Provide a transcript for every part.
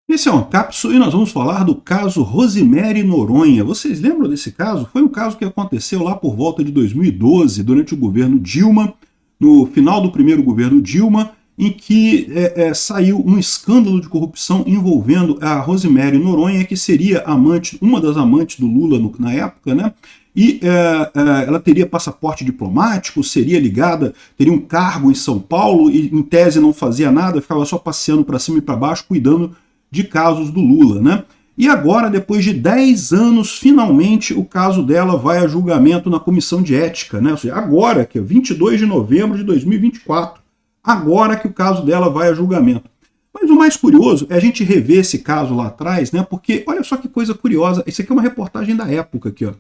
Esse é um Ancapso e nós vamos falar do caso Rosemary Noronha. Vocês lembram desse caso? Foi um caso que aconteceu lá por volta de 2012, durante o governo Dilma, no final do primeiro governo Dilma, em que saiu um escândalo de corrupção envolvendo a Rosemary Noronha, que seria uma das amantes do Lula na época, né? E ela teria passaporte diplomático, seria ligada, teria um cargo em São Paulo e em tese não fazia nada, ficava só passeando para cima e para baixo, cuidando de casos do Lula, né? E agora, depois de 10 anos, finalmente o caso dela vai a julgamento na Comissão de Ética, né? Ou seja, agora, que é 22 de novembro de 2024, agora que o caso dela vai a julgamento. Mas o mais curioso é a gente rever esse caso lá atrás, né? Porque olha só que coisa curiosa, isso aqui é uma reportagem da época aqui, ó.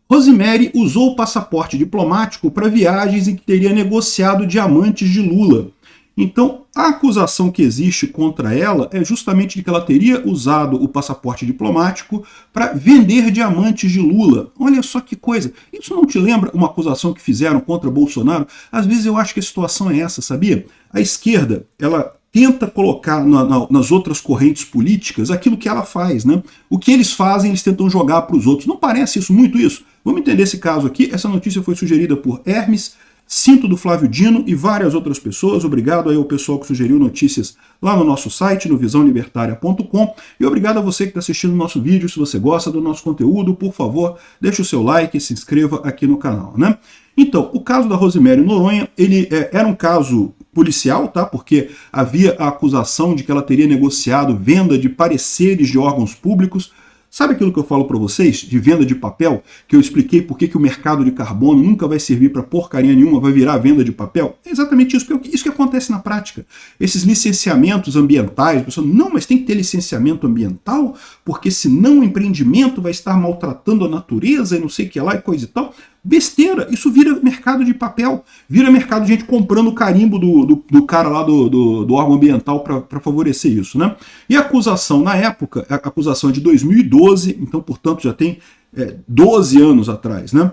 Rosemary usou o passaporte diplomático para viagens em que teria negociado diamantes de Lula. Então, a acusação que existe contra ela é justamente de que ela teria usado o passaporte diplomático para vender diamantes de Lula. Olha só que coisa. Isso não te lembra uma acusação que fizeram contra Bolsonaro? Às vezes eu acho que a situação é essa, sabia? A esquerda, ela tenta colocar nas outras correntes políticas aquilo que ela faz, né? O que eles fazem, eles tentam jogar para os outros. Não parece muito isso? Vamos entender esse caso aqui. Essa notícia foi sugerida por Hermes, Cinto do Flávio Dino e várias outras pessoas. Obrigado aí ao pessoal que sugeriu notícias lá no nosso site, no visãolibertaria.com. E obrigado a você que está assistindo o nosso vídeo. Se você gosta do nosso conteúdo, por favor, deixe o seu like e se inscreva aqui no canal, né? Então, o caso da Rosemary Noronha, ele era um caso policial, tá? Porque havia a acusação de que ela teria negociado venda de pareceres de órgãos públicos. Sabe aquilo que eu falo para vocês, de venda de papel, que eu expliquei por que o mercado de carbono nunca vai servir para porcaria nenhuma, vai virar venda de papel? É exatamente isso, isso que acontece na prática. Esses licenciamentos ambientais, a pessoa, não, mas tem que ter licenciamento ambiental, porque senão o empreendimento vai estar maltratando a natureza e não sei o que lá e coisa e tal. Besteira, isso vira mercado de papel, vira mercado de gente comprando o carimbo do cara lá do órgão ambiental para favorecer isso, né? E a acusação na época, a acusação é de 2012, então portanto já tem 12 anos atrás, né?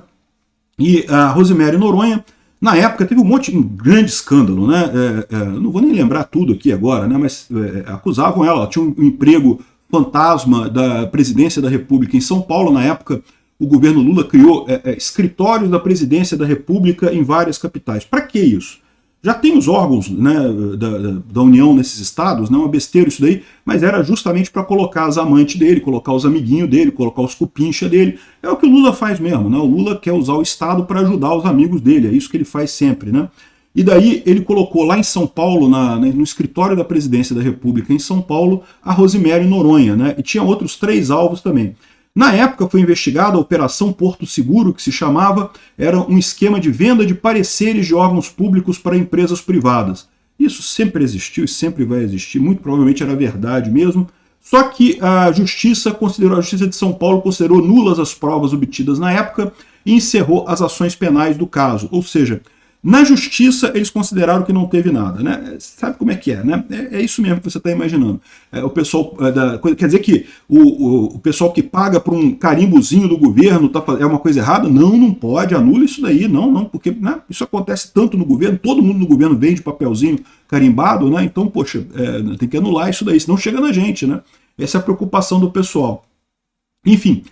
E a Rosemary Noronha, na época, teve um grande escândalo, né? Não vou nem lembrar tudo aqui agora, né? Mas acusavam ela tinha um emprego fantasma da presidência da República em São Paulo, na época. O governo Lula criou escritórios da presidência da República em várias capitais. Para que isso? Já tem os órgãos, né, da União nesses estados, não é uma besteira isso daí, mas era justamente para colocar as amantes dele, colocar os amiguinhos dele, colocar os cupincha dele. É o que o Lula faz mesmo, né? O Lula quer usar o Estado para ajudar os amigos dele, é isso que ele faz sempre, né? E daí ele colocou lá em São Paulo, no escritório da presidência da República em São Paulo, a Rosemary Noronha, né? E tinha outros 3 alvos também. Na época foi investigada a Operação Porto Seguro, que se chamava, era um esquema de venda de pareceres de órgãos públicos para empresas privadas. Isso sempre existiu e sempre vai existir, muito provavelmente era verdade mesmo, só que a Justiça de São Paulo considerou nulas as provas obtidas na época e encerrou as ações penais do caso, ou seja, na Justiça, eles consideraram que não teve nada, né? Sabe como é que é, né? É isso mesmo que você está imaginando. O pessoal, quer dizer que o pessoal que paga por um carimbozinho do governo é uma coisa errada? Não, não pode, anula isso daí, não, porque né, isso acontece tanto no governo, todo mundo no governo vende papelzinho carimbado, né? Então, poxa, tem que anular isso daí, senão chega na gente, né? Essa é a preocupação do pessoal. Enfim,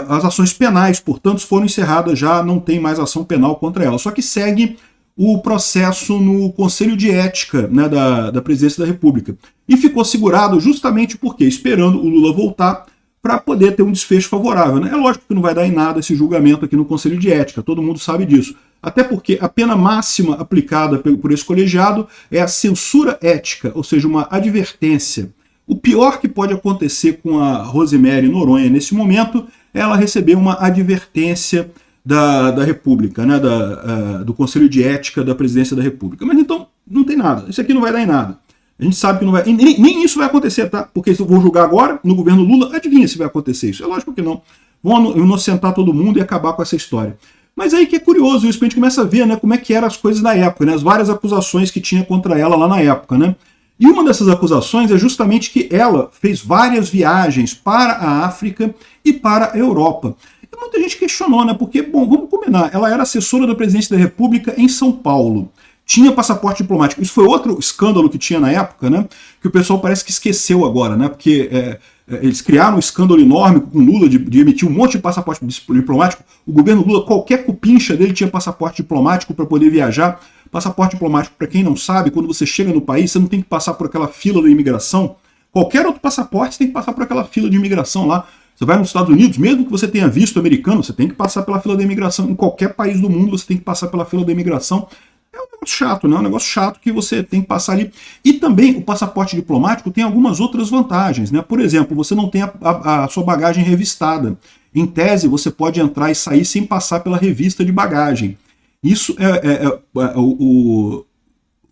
as ações penais, portanto, foram encerradas já, não tem mais ação penal contra ela. Só que segue o processo no Conselho de Ética, né, da Presidência da República. E ficou segurado justamente porque, esperando o Lula voltar para poder ter um desfecho favorável, né? É lógico que não vai dar em nada esse julgamento aqui no Conselho de Ética, todo mundo sabe disso. Até porque a pena máxima aplicada por esse colegiado é a censura ética, ou seja, uma advertência. O pior que pode acontecer com a Rosemary Noronha nesse momento é ela receber uma advertência da República, né, do Conselho de Ética da Presidência da República. Mas então, não tem nada. Isso aqui não vai dar em nada. A gente sabe que não vai... Nem isso vai acontecer, tá? Porque se eu vou julgar agora, no governo Lula, adivinha se vai acontecer isso. É lógico que não. Vão inocentar todo mundo e acabar com essa história. Mas aí que é curioso isso, a gente começa a ver, né, como é que eram as coisas da época, né, as várias acusações que tinha contra ela lá na época, né? E uma dessas acusações é justamente que ela fez várias viagens para a África e para a Europa. E muita gente questionou, né? Porque, bom, vamos combinar, ela era assessora da Presidência da República em São Paulo. tinha passaporte diplomático. Isso foi outro escândalo que tinha na época, né? Que o pessoal parece que esqueceu agora, né? Porque eles criaram um escândalo enorme com o Lula de emitir um monte de passaporte diplomático. O governo Lula, qualquer cupincha dele tinha passaporte diplomático para poder viajar. Passaporte diplomático, para quem não sabe, quando você chega no país, você não tem que passar por aquela fila da imigração. Qualquer outro passaporte, você tem que passar por aquela fila de imigração lá. Você vai nos Estados Unidos, mesmo que você tenha visto americano, você tem que passar pela fila da imigração. Em qualquer país do mundo, você tem que passar pela fila da imigração. É um negócio chato, né? É um negócio chato que você tem que passar ali. E também o passaporte diplomático tem algumas outras vantagens, né? Por exemplo, você não tem a sua bagagem revistada. Em tese, você pode entrar e sair sem passar pela revista de bagagem. Isso o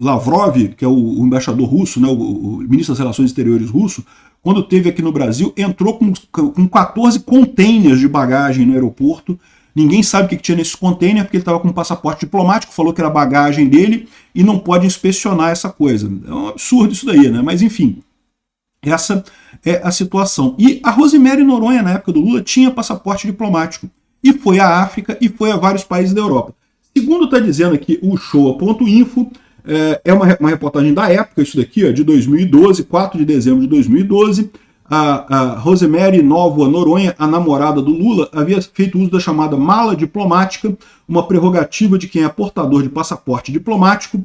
Lavrov, que é o embaixador russo, né, o ministro das Relações Exteriores russo, quando esteve aqui no Brasil, entrou com 14 containers de bagagem no aeroporto. Ninguém sabe o que tinha nesse container, porque ele estava com um passaporte diplomático, falou que era bagagem dele e não pode inspecionar essa coisa. É um absurdo isso daí, né? Mas enfim, essa é a situação. E a Rosemary Noronha, na época do Lula, tinha passaporte diplomático. E foi à África e foi a vários países da Europa. Segundo está dizendo aqui o Showa.info, é uma reportagem da época, isso daqui, ó, de 2012, 4 de dezembro de 2012, a Rosemary Novoa Noronha, a namorada do Lula, havia feito uso da chamada mala diplomática, uma prerrogativa de quem é portador de passaporte diplomático,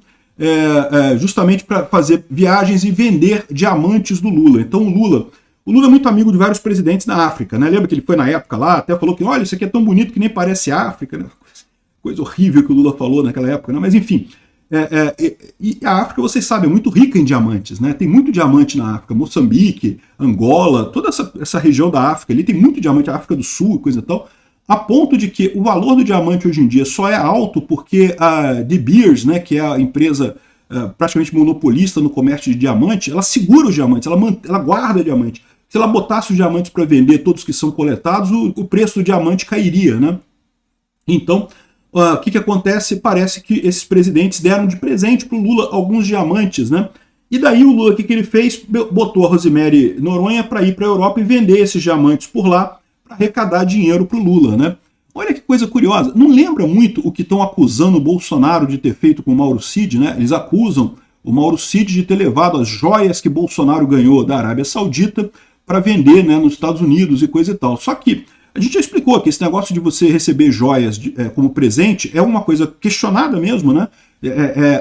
justamente para fazer viagens e vender diamantes do Lula. Então o Lula é muito amigo de vários presidentes da África, né? Lembra que ele foi na época lá, até falou que, olha, isso aqui é tão bonito que nem parece África, né? Coisa horrível que o Lula falou naquela época, né? Mas enfim, e a África, vocês sabem, é muito rica em diamantes, né? Tem muito diamante na África, Moçambique, Angola, toda essa região da África ali tem muito diamante, a África do Sul, coisa e tal, a ponto de que o valor do diamante hoje em dia só é alto porque a De Beers, né, que é a empresa praticamente monopolista no comércio de diamante, ela segura os diamantes, ela guarda diamante. Se ela botasse os diamantes para vender, todos que são coletados, o preço do diamante cairia, né? Então, o que acontece? Parece que esses presidentes deram de presente para o Lula alguns diamantes, né? E daí o Lula, o que ele fez? Botou a Rosemary Noronha para ir para a Europa e vender esses diamantes por lá para arrecadar dinheiro para o Lula, né? Olha que coisa curiosa. Não lembra muito o que estão acusando o Bolsonaro de ter feito com o Mauro Cid, né? Eles acusam o Mauro Cid de ter levado as joias que Bolsonaro ganhou da Arábia Saudita para vender, né, nos Estados Unidos e coisa e tal. Só que a gente já explicou que esse negócio de você receber joias como presente é uma coisa questionada mesmo, né?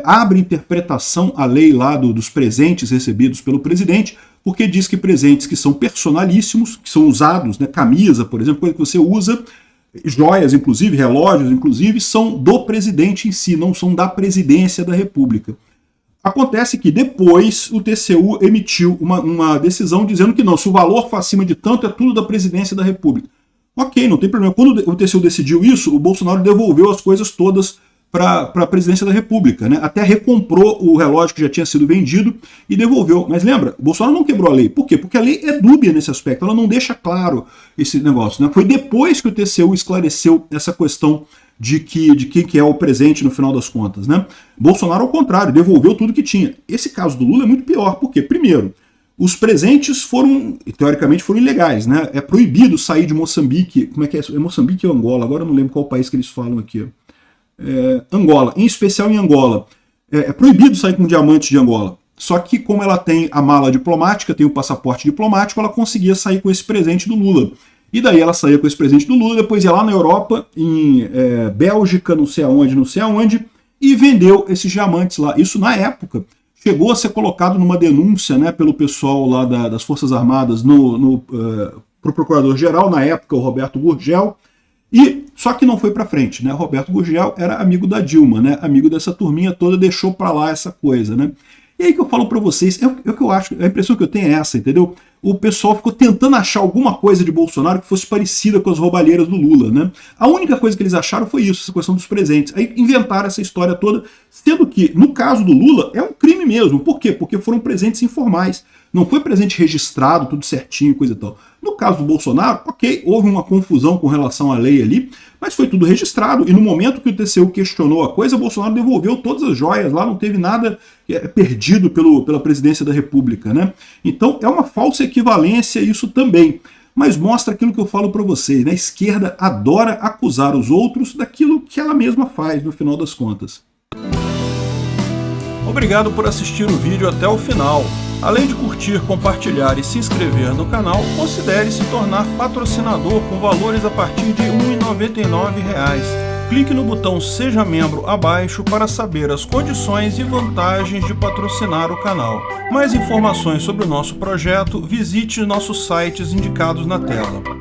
Abre interpretação a lei lá dos presentes recebidos pelo presidente, porque diz que presentes que são personalíssimos, que são usados, né, camisa, por exemplo, coisa que você usa, joias, inclusive, relógios, inclusive, são do presidente em si, não são da presidência da República. Acontece que depois o TCU emitiu uma decisão dizendo que não, se o valor for acima de tanto, é tudo da presidência da República. Ok, não tem problema. Quando o TCU decidiu isso, o Bolsonaro devolveu as coisas todas para a presidência da República, né? Até recomprou o relógio que já tinha sido vendido e devolveu. Mas lembra, o Bolsonaro não quebrou a lei. Por quê? Porque a lei é dúbia nesse aspecto, ela não deixa claro esse negócio, né? Foi depois que o TCU esclareceu essa questão de quem que é o presente no final das contas, né? Bolsonaro, ao contrário, devolveu tudo que tinha. Esse caso do Lula é muito pior. Por quê? Primeiro, os presentes teoricamente foram ilegais, né? É proibido sair de Moçambique. Como é que é? É Moçambique ou Angola? Agora eu não lembro qual país que eles falam aqui. Angola, em especial em Angola. É proibido sair com diamantes de Angola. Só que como ela tem a mala diplomática, tem o passaporte diplomático, ela conseguia sair com esse presente do Lula. E daí ela saía com esse presente do Lula, depois ia lá na Europa, em Bélgica, não sei aonde, e vendeu esses diamantes lá. Isso na época chegou a ser colocado numa denúncia, né, pelo pessoal lá das Forças Armadas pro Procurador-Geral, na época o Roberto Gurgel, só que não foi para frente, né? O Roberto Gurgel era amigo da Dilma, né? Amigo dessa turminha toda, deixou para lá essa coisa, né? E aí que eu falo para vocês, o que eu acho, a impressão que eu tenho é essa, entendeu? O pessoal ficou tentando achar alguma coisa de Bolsonaro que fosse parecida com as roubalheiras do Lula, né? A única coisa que eles acharam foi isso, essa questão dos presentes. Aí inventaram essa história toda, sendo que, no caso do Lula, é um crime mesmo. Por quê? Porque foram presentes informais. Não foi presente registrado, tudo certinho, coisa e tal. No caso do Bolsonaro, ok, houve uma confusão com relação à lei ali, mas foi tudo registrado. E no momento que o TCU questionou a coisa, o Bolsonaro devolveu todas as joias lá, não teve nada perdido pela presidência da República, né? Então é uma falsa equivalência isso também. Mas mostra aquilo que eu falo para vocês, né? A esquerda adora acusar os outros daquilo que ela mesma faz, no final das contas. Obrigado por assistir o vídeo até o final. Além de curtir, compartilhar e se inscrever no canal, considere se tornar patrocinador com valores a partir de R$ 1,99. Clique no botão Seja Membro abaixo para saber as condições e vantagens de patrocinar o canal. Mais informações sobre o nosso projeto, visite nossos sites indicados na tela.